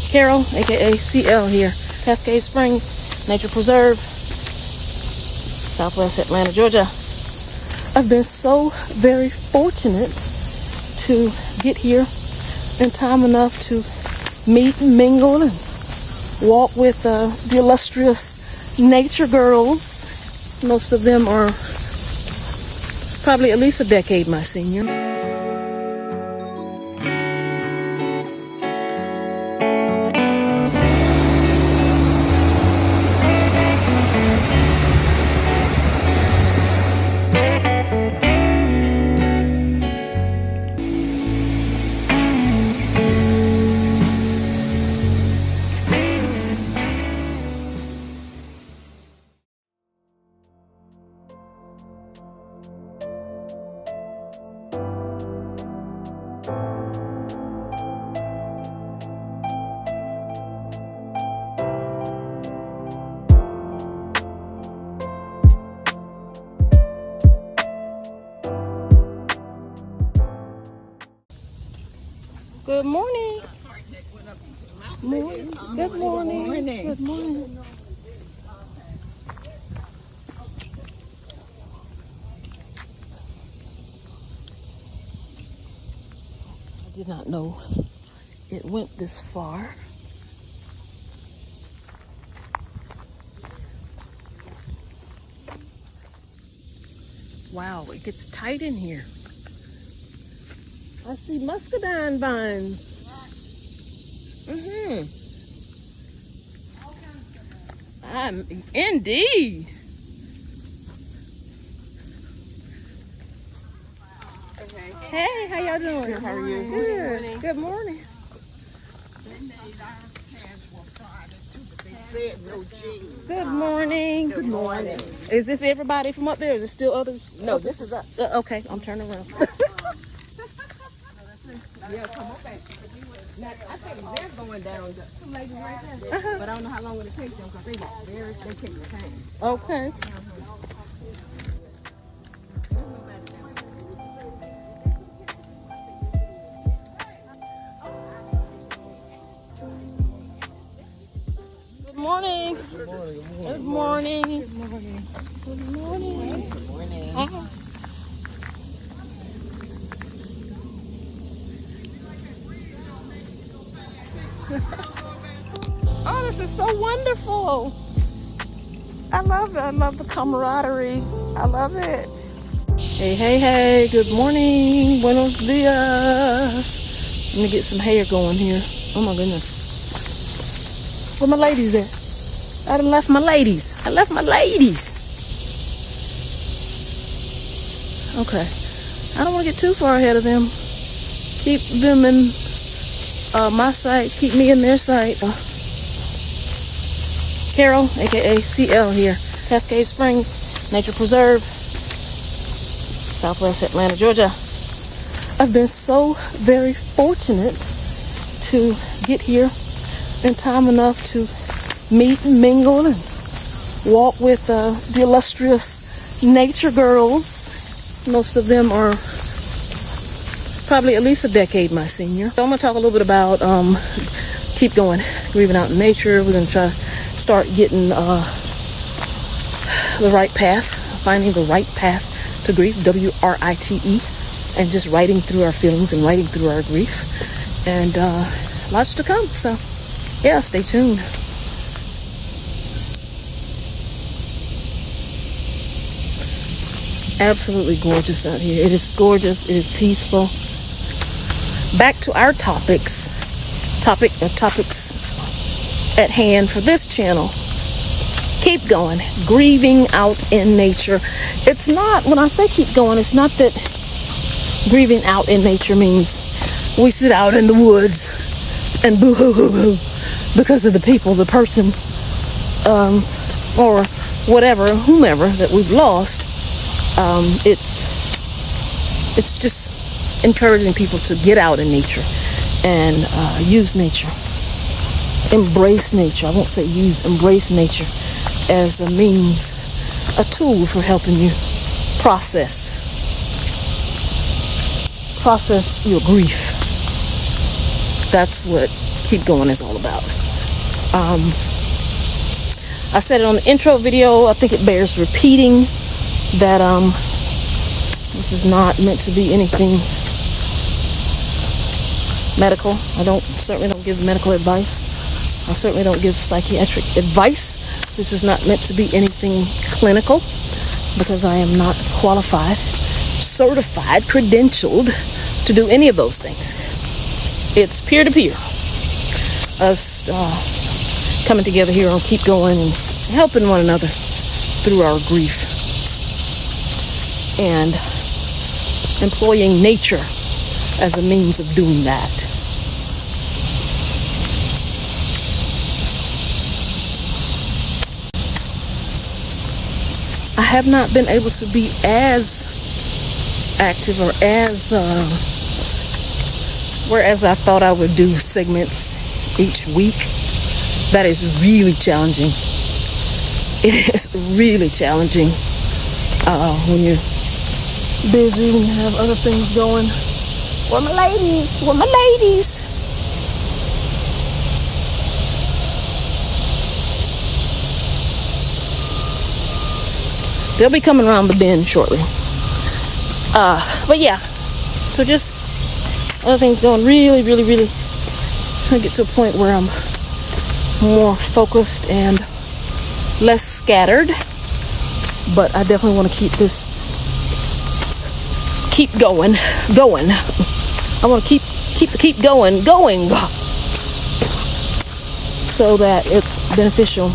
Carol, aka Cielle here, Cascade Springs Nature Preserve, Southwest Atlanta, Georgia. I've been so very fortunate to get here in time enough to meet and mingle and walk with the illustrious nature girls. Most of them are probably at least a decade my senior. Good morning. Good morning. Good morning. I did not know it went this far. Wow, it gets tight in here. I see muscadine vines. Indeed. Hey, how y'all doing? How are you? Good. Good morning. Good morning. Good morning. Is this everybody from up there? Is it still others? No, this is us. Okay, I'm turning around. Yeah, come on back. Now, I think they're going down. Some ladies right there. But I don't know how long it'll take them because they take their time. Okay. Good morning. Good morning. Good morning. Good morning. Good morning. Oh, this is so wonderful. I love it. I love the camaraderie. I love it. Hey. Good morning. Buenos dias. Let me get some hair going here. Oh my goodness. Where my ladies at? I done left my ladies. Okay. I don't want to get too far ahead of them. Keep them in my sights, keep me in their sights. Carol, aka Cielle here, Cascade Springs Nature Preserve, Southwest Atlanta, Georgia. I've been so very fortunate to get here in time enough to meet and mingle and walk with the illustrious nature girls. Most of them are probably at least a decade my senior. So I'm going to talk a little bit about keep going, grieving out in nature. We're going to try to start getting the right path, finding the right path to grief, W-R-I-T-E, and just writing through our feelings and writing through our grief. And lots to come. So yeah, stay tuned. Absolutely gorgeous out here. It is gorgeous. It is peaceful. Back to our topics at hand for this channel. Keep going. Grieving out in nature. It's not, when I say keep going, it's not that grieving out in nature means we sit out in the woods and boo-hoo-hoo-hoo because of the people, the person, or whatever, whomever that we've lost. It's just encouraging people to get out in nature and use nature, embrace nature. I won't say use, embrace nature as a means, a tool for helping you process your grief. That's what keep going is all about. I said it on the intro video. I think it bears repeating that this is not meant to be anything medical. I certainly don't give medical advice. I certainly don't give psychiatric advice. This is not meant to be anything clinical because I am not qualified, certified, credentialed to do any of those things. It's peer-to-peer. Us coming together here on Keep Going and helping one another through our grief and employing nature as a means of doing that. I have not been able to be as active or whereas I thought I would do segments each week. That is really challenging. It is really challenging when you're busy, when you have other things going. Where my ladies? Where my ladies? They'll be coming around the bend shortly. But yeah, so just other things going really, really, really. I get to a point where I'm more focused and less scattered, but I definitely want to keep going. I want to keep going, so that it's beneficial